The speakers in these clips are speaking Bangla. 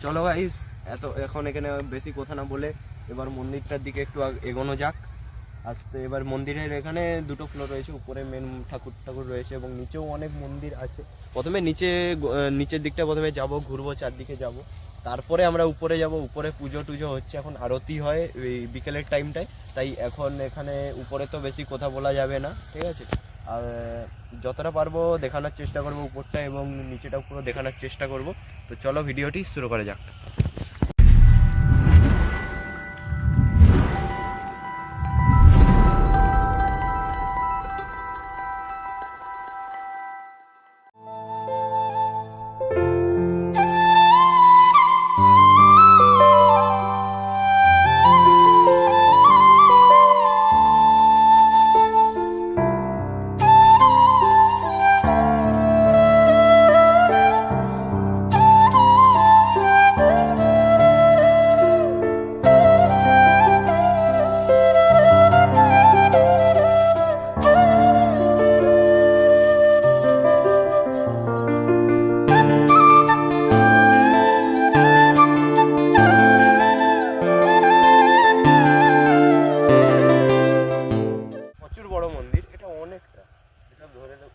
চলো গাইস, এখন এখানে বেশি কথা না বলে এবার মন্দিরটার দিকে একটু এগোনো যাক। আজকে এবার মন্দিরের এখানে দুটো ফ্লোর রয়েছে, উপরে মেন ঠাকুর রয়েছে এবং নিচেও অনেক মন্দির আছে। প্রথমে নিচের দিকটা প্রথমে যাব, ঘুরবো, চারদিকে যাব, তারপরে আমরা উপরে যাব। উপরে পুজো টুজো হচ্ছে, এখন আরতি হয় ওই বিকেলের টাইমটায়, তাই এখন এখানে উপরে তো বেশি কথা বলা যাবে না, ঠিক আছে। আর যতটা পারবো দেখানোর চেষ্টা করব উপরটা এবং নিচেটাও পুরো দেখানোর চেষ্টা করব। তো চলো ভিডিওটি শুরু করা যাক।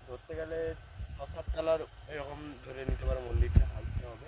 ধরতে গেলে 6-7 তলার এরকম ধরে নিতে পারো মন্দিরটা, হালকা হবে।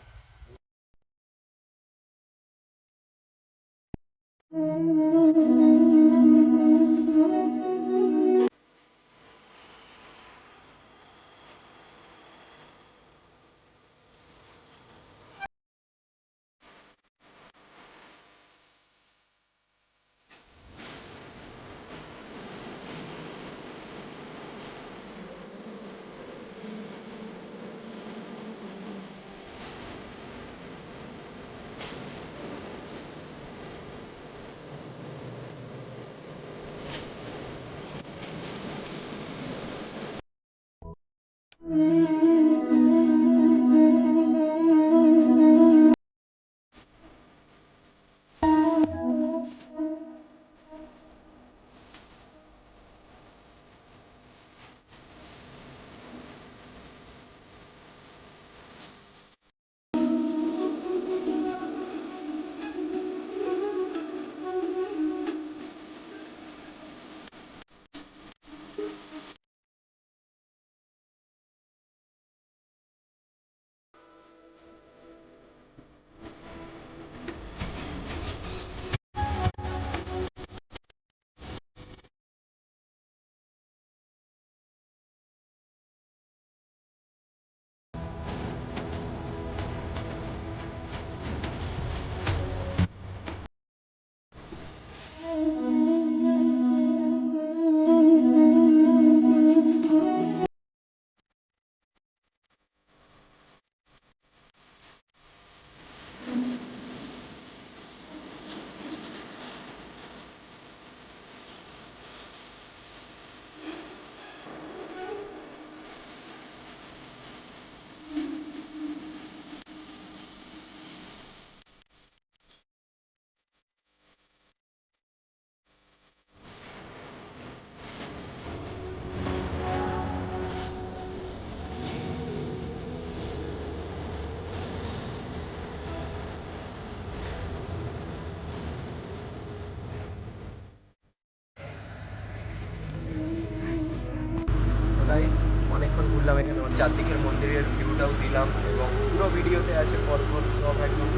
অনেকক্ষণ ঘুরলাম এখানে, চারদিকের মন্দিরের ভিউটাও দিলাম এবং পুরো ভিডিওতে আছে, পরপর সব একদম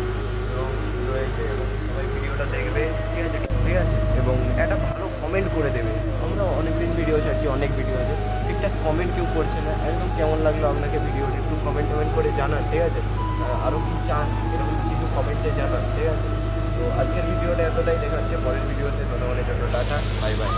এবং রয়েছে এবং সবাই ভিডিওটা দেখবে, ঠিক আছে ঠিক আছে, এবং একটা ভালো কমেন্ট করে দেবে। আমরা অনেকদিন ভিডিও ছাড়ছি, অনেক ভিডিও আছে, ঠিকঠাক কমেন্ট কেউ করছে না। একদম কেমন লাগলো আপনাকে ভিডিওটি একটু কমেন্ট করে জানান, ঠিক আছে। আরও কি চান এরকম কিছু কমেন্টে জানান, ঠিক আছে। তো আজকের ভিডিওটা এতটাই, দেখা হচ্ছে পরের ভিডিওতে। ততক্ষণের জন্য টাটা, বাই বাই।